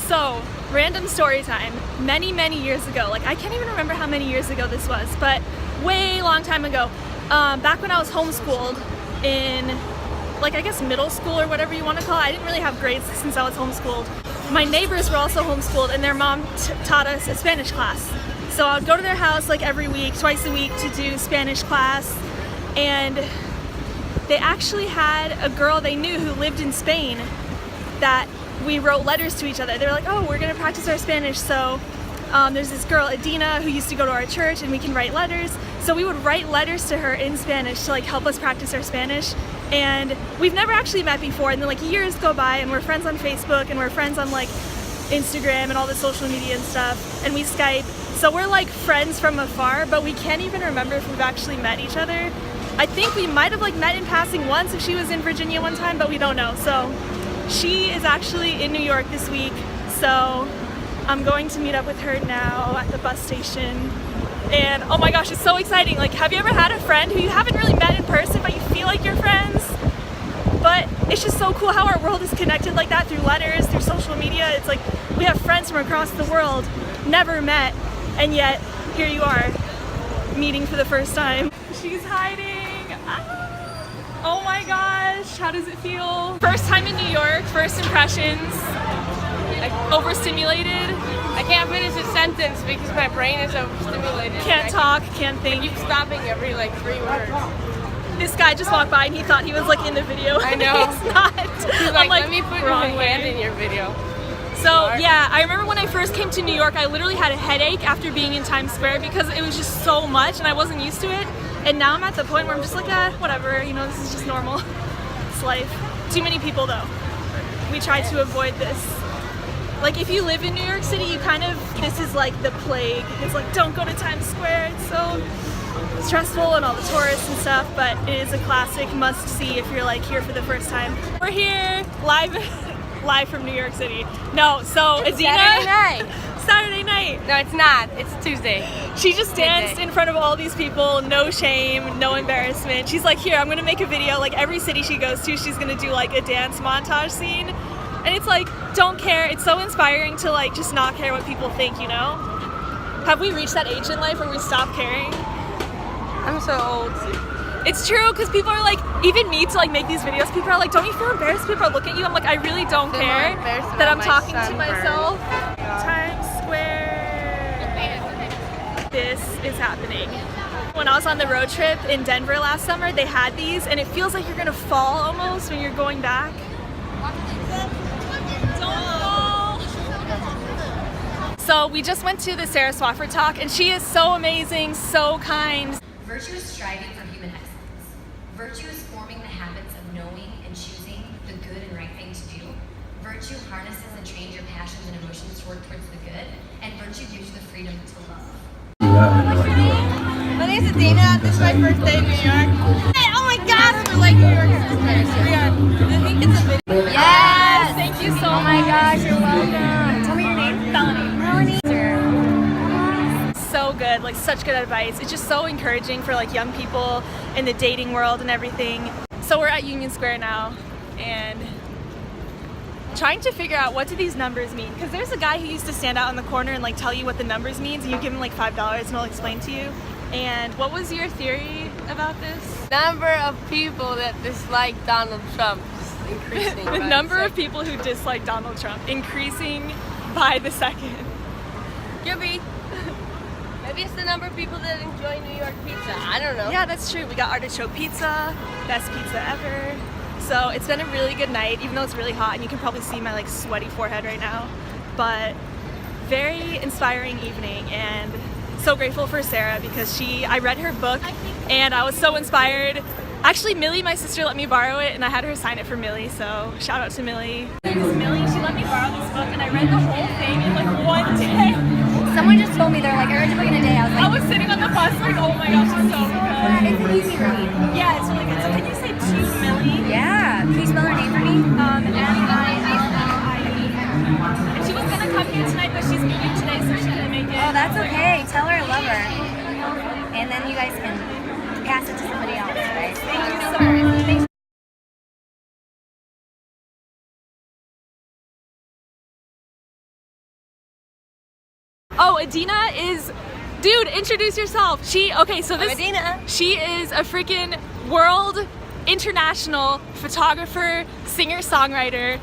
So, random story time. Many years ago, like I can't even remember how many years ago this was, but way long time ago, back when I was homeschooled in, like I guess middle school or whatever you want to call it. I didn't really have grades since I was homeschooled. My neighbors were also homeschooled and their mom taught us a Spanish class. So I would go to their house like every week, twice a week to do Spanish class, and they actually had a girl they knew who lived in Spain that we wrote letters to each other. They were like, oh, we're gonna practice our Spanish, so there's this girl, Adina, who used to go to our church and we can write letters. So we would write letters to her in Spanish to like help us practice our Spanish. And we've never actually met before, and then like years go by and we're friends on Facebook and we're friends on like Instagram and all the social media and stuff, and we Skype. So we're like friends from afar, but we can't even remember if we've actually met each other. I think we might have like met in passing once if she was in Virginia one time, but we don't know. So she is actually in New York this week, so I'm going to meet up with her now at the bus station. And oh my gosh, it's so exciting. Like, have you ever had a friend who you haven't really met in person, but you feel like you're friends? But it's just so cool how our world is connected like that through letters, through social media. It's like we have friends from across the world, never met, and yet here you are, meeting for the first time. She's hiding. Ah. Oh my gosh, how does it feel? First time in New York, first impressions. Like, overstimulated. I can't finish a sentence because my brain is overstimulated. Can't talk, can't think. I keep stopping every like 3 words. This guy just walked by and he thought he was like in the video. I know. He's not. He's like, let me put my hand in your video. So yeah, I remember when I first came to New York, I literally had a headache after being in Times Square because it was just so much and I wasn't used to it. And now I'm at the point where I'm just like, whatever, you know, this is just normal. It's life. Too many people though. We try to avoid this. Like if you live in New York City, you kind of, this is like the plague. It's like, don't go to Times Square. It's so stressful and all the tourists and stuff, but it is a classic must see if you're like here for the first time. We're here live from New York City. No, so it's Adina. Saturday night. No, it's not. It's Tuesday. She just danced in front of all these people, no shame, no embarrassment. She's like, here, I'm gonna make a video. Like every city she goes to, she's gonna do like a dance montage scene. And it's like, don't care. It's so inspiring to like just not care what people think, you know? Have we reached that age in life where we stop caring? I'm so old. It's true, because people are like, even me to like make these videos, people are like, don't you feel embarrassed? People are looking at you. I'm like, I really don't care that I'm talking to myself. Times Square. This is happening. When I was on the road trip in Denver last summer, they had these, and it feels like you're gonna fall almost when you're going back. So we just went to the Sarah Swafford talk, and she is so amazing, so kind. Virtue is striving for human excellence. Virtue is forming the habits of knowing and choosing the good and right thing to do. Virtue harnesses and trains your passions and emotions to work towards the good, and virtue gives you the freedom to love. My name is Adina. This is my first day in New York. Hey, oh my God, we're like New York sisters. We are. I think it's a video. Yes! Thank you so much. Oh my gosh, you're welcome. Tell me your name. Melanie. So good, like such good advice. It's just so encouraging for like young people in the dating world and everything. So we're at Union Square now and trying to figure out what do these numbers mean, because there's a guy who used to stand out in the corner and like tell you what the numbers means, and you give him like $5 and he'll explain to you. And what was your theory about this? Number of people that dislike Donald Trump is increasing. The number of people who dislike Donald Trump increasing by the second. Could be. Maybe it's the number of people that enjoy New York pizza. I don't know. Yeah, that's true. We got artichoke pizza, best pizza ever. So it's been a really good night, even though it's really hot, and you can probably see my like sweaty forehead right now. But very inspiring evening, and so grateful for Sarah because I read her book and I was so inspired. Actually, Millie, my sister, let me borrow it, and I had her sign it for Millie, so shout out to Millie. This is Millie. She let me borrow this book, and I read the whole thing in like one day. Someone just told me, they're like, I read your book in a day. I was sitting on the bus like, oh my gosh, it's so good. It's an easy read. Yeah, it's really good. So can you say to Millie? Yeah. Can you spell her name for me? M-I-L-L-I-E. And she was gonna come here tonight, but she's moving today, so she couldn't make it. Oh, that's okay. Tell her I love her. And then you guys can pass it to somebody else, right? Thank you so much. Oh, Adina is, dude, introduce yourself. Okay, so this, I'm Adina. she is a freaking world international photographer, singer, songwriter,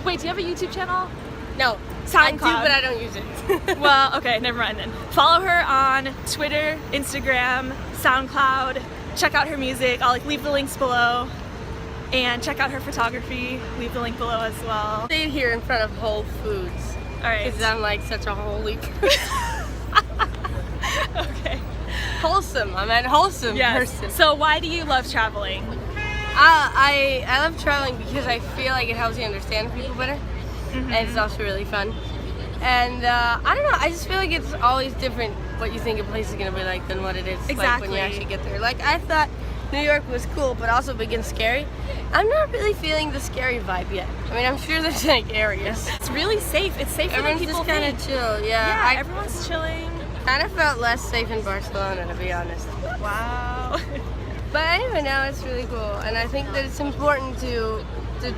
wait, do you have a YouTube channel? No. SoundCloud. I do, but I don't use it. Well, okay, never mind then. Follow her on Twitter, Instagram, SoundCloud. Check out her music. I'll leave the links below. And check out her photography. Leave the link below as well. Stayed here in front of Whole Foods. All right. Because I'm like such a holy person. Okay. Wholesome. I'm a wholesome person. So why do you love traveling? I love traveling because I feel like it helps you understand people better. And it's also really fun. And I don't know, I just feel like it's always different what you think a place is going to be like than what it is like when you actually get there. Like, I thought New York was cool, but also big and scary. I'm not really feeling the scary vibe yet. I mean, I'm sure there's like areas. It's really safe. It's safer than Everyone's people just kind think. of chill, Yeah, everyone's chilling. kind of felt less safe in Barcelona, to be honest. Wow. But anyway, now it's really cool. And I think that it's important to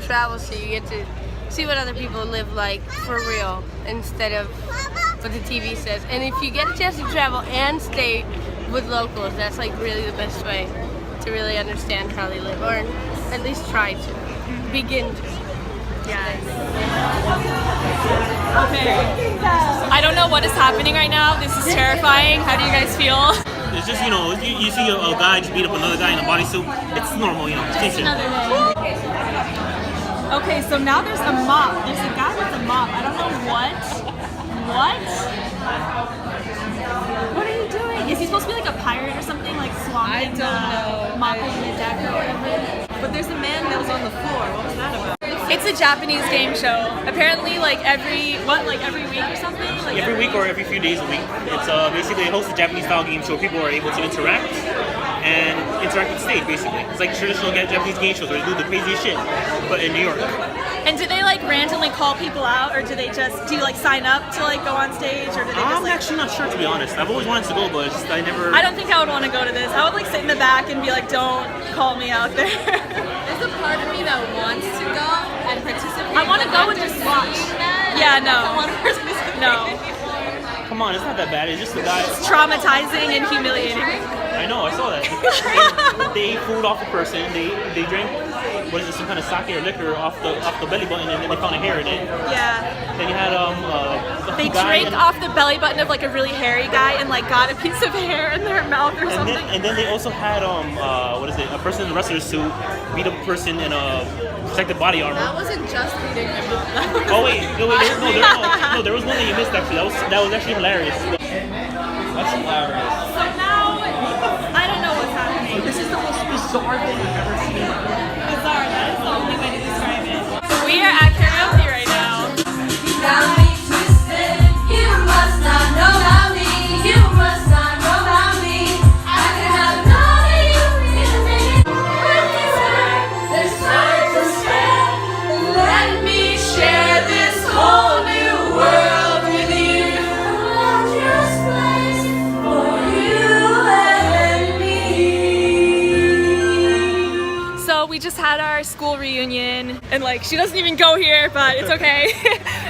travel so you get to see what other people live like for real instead of what the TV says. And if you get a chance to travel and stay with locals, that's like really the best way to really understand how they live, or at least try to begin to. Yes. Okay. I don't know what is happening right now. This is terrifying. How do you guys feel? It's just, you know, you see a guy just beat up another guy in a bodysuit. It's normal, you know. Same shit. Okay, so now there's a mop. There's a guy with a mop. I don't know what. What are you doing? Is he supposed to be like a pirate or something? Like swamping mopping the deck or whatever? But there's a man that was on the floor. What was that about? It's a Japanese game show. Apparently, like every week or something? Like Every week or every few days a week. It's basically it hosts a Japanese style game show. People are able to interact with the stage, basically. It's like traditional Japanese game shows where they do the craziest shit, but in New York. And do they like randomly call people out, or do you like sign up to like go on stage, or do they just I'm like... actually not sure, to be honest. I've always wanted to go, but it's just, I never... I don't think I would want to go to this. I would like sit in the back and be like, don't call me out there. There's a part of me that wants to go and participate. I want to go and just watch. Yeah, no. I want to participate. No. Come on, it's not that bad. It's just the guy... It's traumatizing and humiliating. I know, I saw that. They ate food off the person. They drank, what is it, some kind of sake or liquor off the belly button, and then they found a hair in it. Yeah. Then you had They drank off the belly button of like a really hairy guy and like got a piece of hair in their mouth or something. And then they also had a person in a wrestler's suit beat up a person in a protective body armor. That wasn't just beating him. Oh wait, no, there was one that you missed actually. That was actually hilarious. That's hilarious. So now, I don't know what's happening. This is the most bizarre thing I've ever seen. Bizarre, that is the only way to describe it. We are at karaoke right now. You must not know about me. You must not know about me. I could have known you in a minute. There's time to spare. Let me share this whole new world with you. Just place for you and me. So we just had our school reunion, and like she doesn't even go here, but it's okay.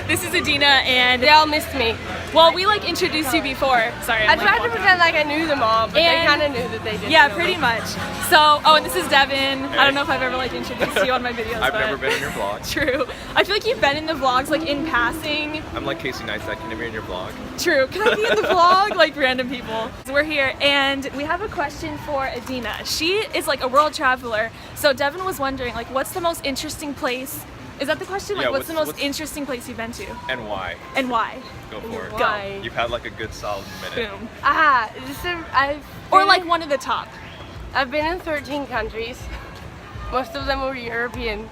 This is Adina, and They all missed me. well, we like introduced you before. Sorry, I tried to pretend like I knew them all, but they And- kind of knew that they didn't. Yeah, know pretty me. much. So, and this is Devin. I don't know if I've ever like introduced you on my videos. I've but never been in your vlog. True. I feel like you've been in the vlogs like in passing. I'm like Casey Neistat. Can I be in your vlog? True. Can I be in the vlog? Like random people. So we're here, and we have a question for Adina. She is like a world traveler. So Devin was wondering, like, what's the most interesting place? Is that the question? Like, Yeah, what's the most what's- interesting place you've been to, And why? and why? Go for it. Why? You've had like a good solid minute. Boom. Or like one of the top. I've been in 13 countries. Most of them were European.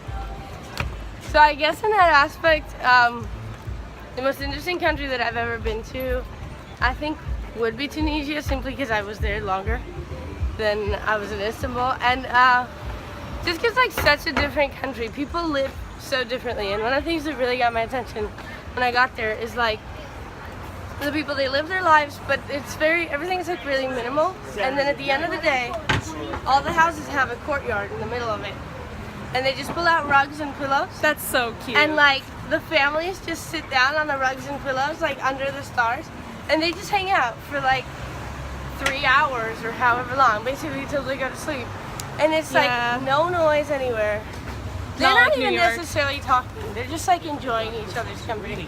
So I guess in that aspect, the most interesting country that I've ever been to, I think would be Tunisia, simply because I was there longer than I was in Istanbul. And just because like such a different country, people live so differently. And one of the things that really got my attention when I got there is like the people, they live their lives, but everything's like really minimal. And then at the end of the day, all the houses have a courtyard in the middle of it. And they just pull out rugs and pillows. That's so cute. And like the families just sit down on the rugs and pillows like under the stars, and they just hang out for like 3 hours or however long, basically until they go to sleep. And it's Yeah. like no noise anywhere. They're Not not like New even York. necessarily talking. They're just like enjoying each other's company.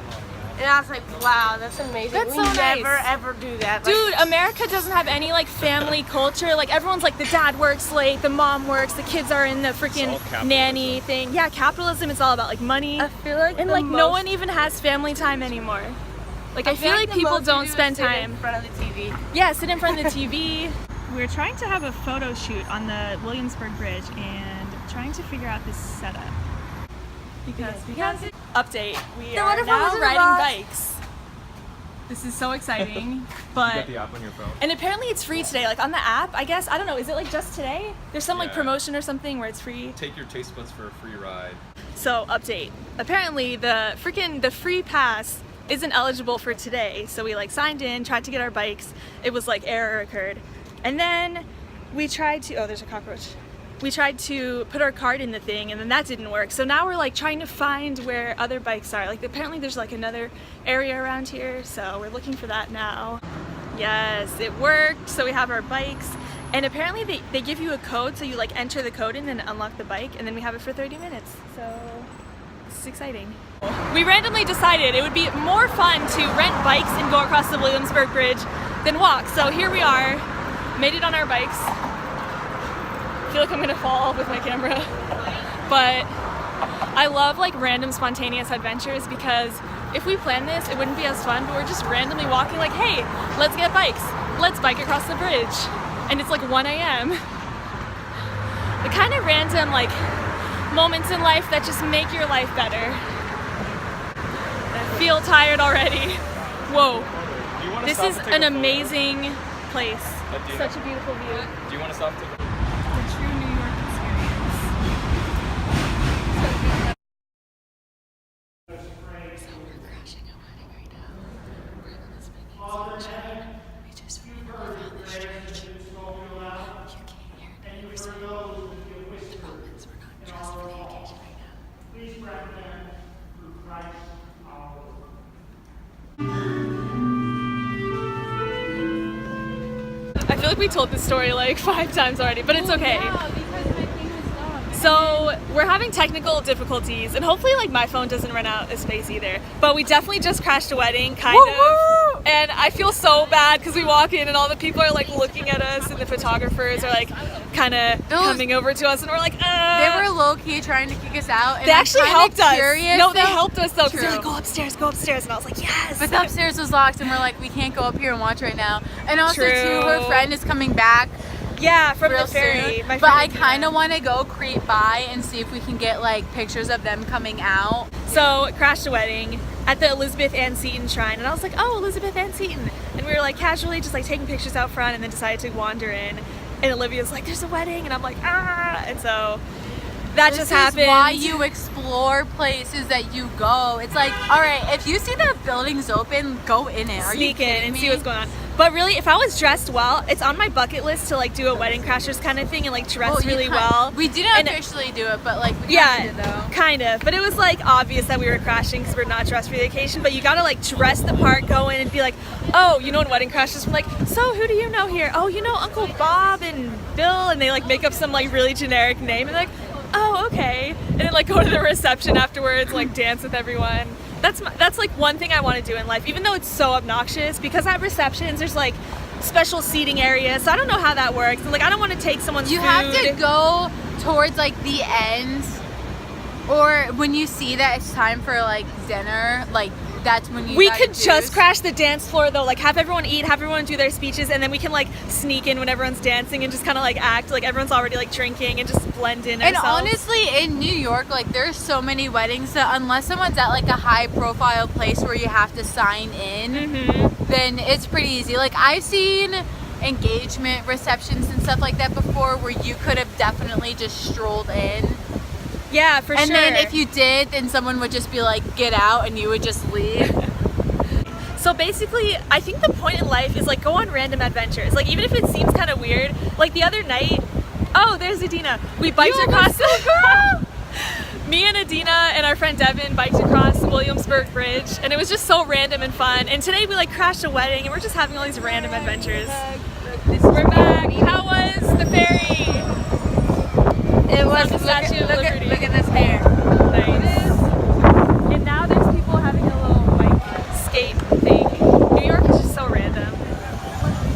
And I was like, wow, that's amazing. That's we so nice. never ever do that. Like, Dude, America doesn't have any like family culture. Like everyone's like the dad works late, the mom works, the kids are in the freaking all capitalism. nanny thing. Yeah, capitalism is all about like money. I feel like And the like no most- one even has family time anymore. Like I feel like the people most we don't do is spend sit in time. front of the TV. Yeah, sit in front of the TV. We're trying to have a photo shoot on the Williamsburg Bridge and trying to figure out this setup. Because Update. We The are waterfall now was in a riding box. bikes. This is so exciting. You But got the app on your phone. and apparently it's free today. Like on the app, I guess. I don't know. Is it like just today? There's some like Yeah. promotion or something where it's free. Take your taste buds for a free ride. So update. Apparently the free pass isn't eligible for today. So we like signed in, tried to get our bikes. It was like error occurred. And then we tried to, oh, there's a cockroach. We tried to put our card in the thing and then that didn't work. So now we're like trying to find where other bikes are. Like apparently there's like another area around here. So we're looking for that now. Yes, it worked. So we have our bikes. And apparently they give you a code. So you like enter the code in and unlock the bike. And then we have it for 30 minutes. So this is exciting. We randomly decided it would be more fun to rent bikes and go across the Williamsburg Bridge than walk. So here we are, made it on our bikes. I feel like I'm gonna fall with my camera. But I love like random spontaneous adventures because if we planned this, it wouldn't be as fun, but we're just randomly walking like, hey, let's get bikes. Let's bike across the bridge. And it's like 1 a.m. The kind of random like moments in life that just make your life better. I feel tired already. Whoa, Do you want to this stop is and take an a photo? amazing place. Adina, Such a beautiful view. Do you want to stop and take a the true New York experience. So we're crashing a wedding right now. We're in this big sunshine. We just randomly found this church. You can't hear it anywhere. The Romans were not dressed for the occasion right now. I feel like we told this story like 5 times already, but it's okay. So we're having technical difficulties, and hopefully like my phone doesn't run out of space either. But we definitely just crashed a wedding, kind of. And I feel so bad because we walk in and all the people are like looking at us, and the photographers are like kind of coming over to us, and we're like, They were low key trying to kick us out. And They I'm actually kinda helped us. curious, No, they though. helped us though, because they're True. like, go upstairs, and I was like, yes. But the upstairs was locked, and we're like, we can't go up here and watch right now. And also, True. too, her friend is coming back Yeah, from real the ferry. soon. My But friend I Athena. kind of want to go creep by and see if we can get like pictures of them coming out. So crashed a wedding at the Elizabeth Ann Seton Shrine, and I was like, oh, Elizabeth Ann Seton, and we were like casually just like taking pictures out front, and then decided to wander in, and Olivia's like, there's a wedding, and I'm like, ah, and so that This just is happened. why you explore places that you go. It's like, all right, if you see the building's open, go in it. Are you sneak in kidding and me? see what's going on. But really, if I was dressed well, it's on my bucket list to like do a wedding crashers kind of thing and like dress Well, you really kind- well. We didn't And- officially do it, but like we Yeah, kinda did though. kind of. But it was like obvious that we were crashing because we're not dressed for the occasion. But you gotta like dress the part, go in and be like, oh, you know, in wedding crashers, we're like, so who do you know here? Oh, you know Uncle Bob and Bill, and they like make up some like really generic name and they're like, oh, okay, and then like go to the reception afterwards, like dance with everyone. That's like one thing I want to do in life, even though it's so obnoxious. Because at receptions, there's like special seating areas, so I don't know how that works. And, like I don't want to take someone's You food. have to go towards like the end, or when you see that it's time for like dinner, like that's when you We gotta could just do. crash the dance floor though, like have everyone eat, have everyone do their speeches, and then we can like sneak in when everyone's dancing and just kind of like act like everyone's already like drinking and just blend in And ourselves. honestly, in New York, like there's so many weddings that unless someone's at like a high profile place where you have to sign in, Mm-hmm. then it's pretty easy. Like I've seen engagement receptions and stuff like that before where you could have definitely just strolled in. Yeah, for And sure. then if you did, then someone would just be like, get out, and you would just leave. So basically, I think the point in life is like go on random adventures. Like even if it seems kind of weird, like the other night, oh, there's Adina. We biked across the Me and Adina and our friend Devin biked across Williamsburg Bridge, and it was just so random and fun. And today we like crashed a wedding, and we're just having all these random adventures. We're back. How was the ferry? It was the Statue of Liberty. Look at this hair. Nice. And now there's people having a little like skate thing. New York is just so random.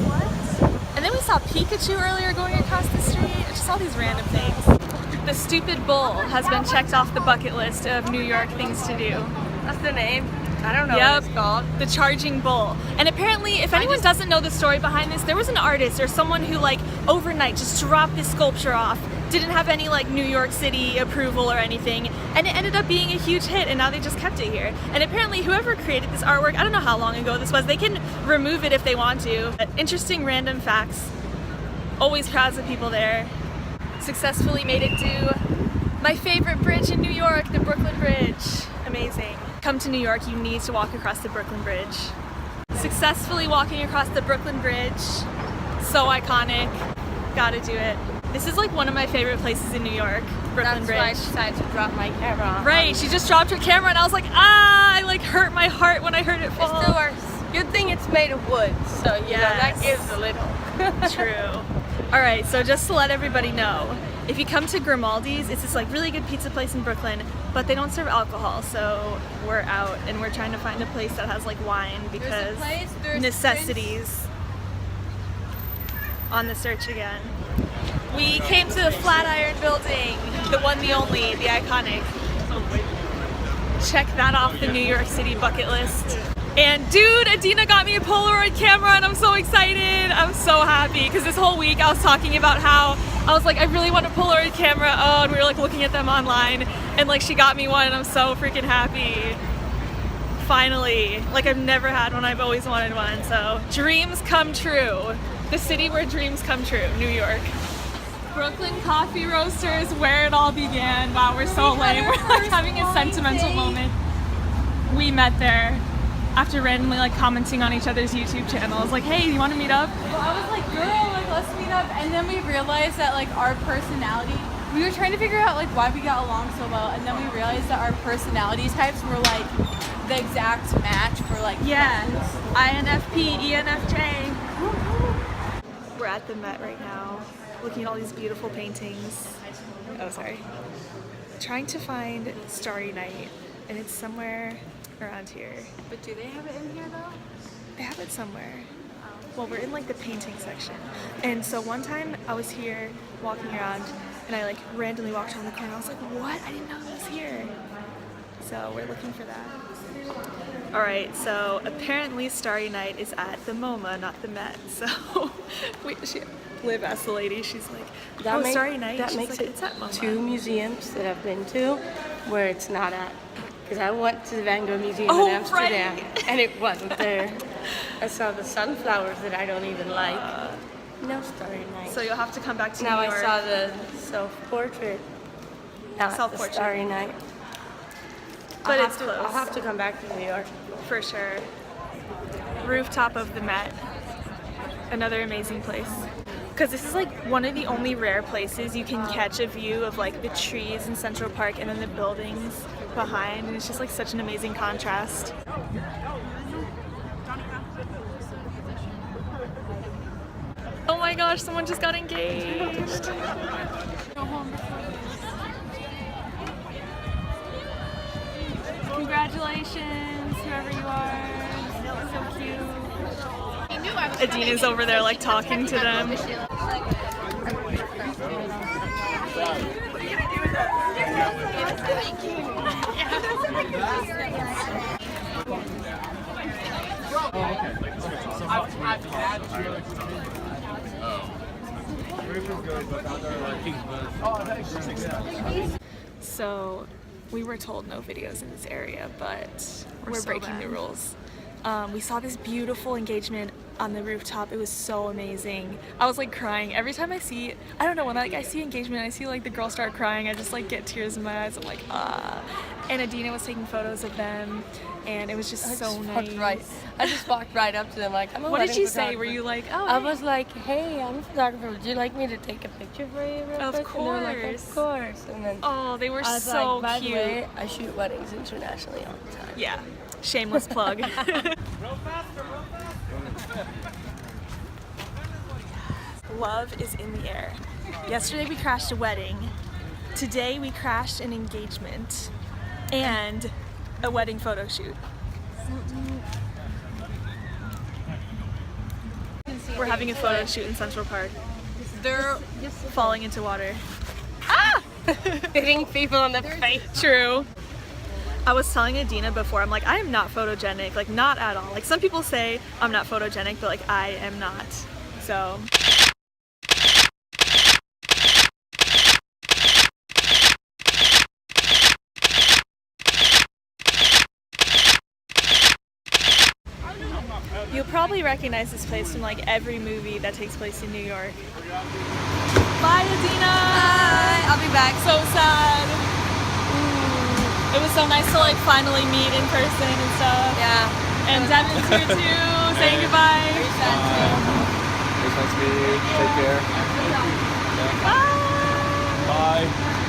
What? And then we saw Pikachu earlier going across the street. It's just all these random things. The Stupid Bull has been checked off the bucket list of New York things to do. That's the name. I don't know what it's called. The Charging Bull. And apparently, if anyone doesn't know the story behind this, there was an artist or someone who like overnight just dropped this sculpture off, didn't have any like New York City approval or anything, and it ended up being a huge hit, and now they just kept it here. And apparently whoever created this artwork, I don't know how long ago this was, they can remove it if they want to. But interesting random facts. Always crowds of people there. Successfully made it to my favorite bridge in New York, the Brooklyn Bridge. Amazing. Come to New York, you need to walk across the Brooklyn Bridge. Successfully walking across the Brooklyn Bridge. So iconic. Gotta do it. This is like one of my favorite places in New York, Brooklyn Bridge. That's why I decided to drop my camera off. Right, she just dropped her camera and I was like, ah, I like hurt my heart when I heard it fall. It still works. Good thing it's made of wood, so you know, that gives a little. True. Alright, so just to let everybody know, if you come to Grimaldi's, it's this like really good pizza place in Brooklyn, but they don't serve alcohol, so we're out and we're trying to find a place that has like wine because necessities. On the search again. We came to the Flatiron Building, the one, the only, the iconic. Check that off the New York City bucket list. And dude, Adina got me a Polaroid camera and I'm so excited. I'm so happy because this whole week I was talking about how I was like, I really want a Polaroid camera. Oh, and we were like looking at them online and like she got me one and I'm so freaking happy. Finally, like I've never had one, I've always wanted one. So dreams come true. The city where dreams come true, New York. Brooklyn Coffee Roasters, where it all began. Wow, we're so lame. We're like having a sentimental moment. We met there after randomly like commenting on each other's YouTube channels. Like, hey, you want to meet up? Well, I was like, girl, like let's meet up. And then we realized that like our personality, we were trying to figure out like why we got along so well. And then we realized that our personality types were like the exact match for like friends. INFP, ENFJ. We're at the Met right now, looking at all these beautiful paintings. Oh, sorry. Trying to find Starry Night, and it's somewhere around here. But do they have it in here though? They have it somewhere. Well, we're in like the painting section. And so one time I was here walking around and I like randomly walked around the corner. I was like, what? I didn't know it was here. So we're looking for that. All right, so apparently Starry Night is at the MoMA, not the Met. So Liv asked the lady, she's like, Starry Night? That she's makes like, it it's at MoMA. 2 museums that I've been to where it's not at. Because I went to the Van Gogh Museum in Amsterdam and it wasn't there. I saw the sunflowers that I don't even like. No Starry Night. So you'll have to come back to now New York. I saw the self-portrait, not the Starry Night. But it's close. I'll have to come back to New York. For sure. Rooftop of the Met. Another amazing place. Because this is like one of the only rare places you can catch a view of like the trees in Central Park and then the buildings behind, and it's just like such an amazing contrast. Oh my gosh, someone just got engaged. Congratulations, whoever you are. So cute. Adina's over there like talking to them. So we were told no videos in this area, but we're breaking the rules. We saw this beautiful engagement on the rooftop. It was so amazing. I was like crying every time I see, I don't know, when I see engagement, I see like the girl start crying, I just like get tears in my eyes. I'm like, ah. and Adina was taking photos of them, and it was just so nice. I just walked right up to them like, I'm a What did wedding you say? Were photographer. you like, oh, I hey. was like, hey, I'm a photographer. Would you like me to take a picture for you real Of quick? And they were like, course. of course. And then Oh, they were I was so like, by cute. the way, I shoot weddings internationally all the time. Yeah, shameless plug. Love is in the air. Yesterday we crashed a wedding. Today we crashed an engagement and a wedding photo shoot. We're having a photo shoot in Central Park. They're falling into water. Hitting people in the face. True. I was telling Adina before, I'm like, I am not photogenic, like not at all. Like some people say I'm not photogenic, but like I am not. So. You'll probably recognize this place from like every movie that takes place in New York. Bye, Adina! Bye. I'll be back. So sad. It was so nice to like finally meet in person and stuff. Yeah. And Devin's here too, saying goodbye. It was nice to meet you. Take care. Bye! Bye.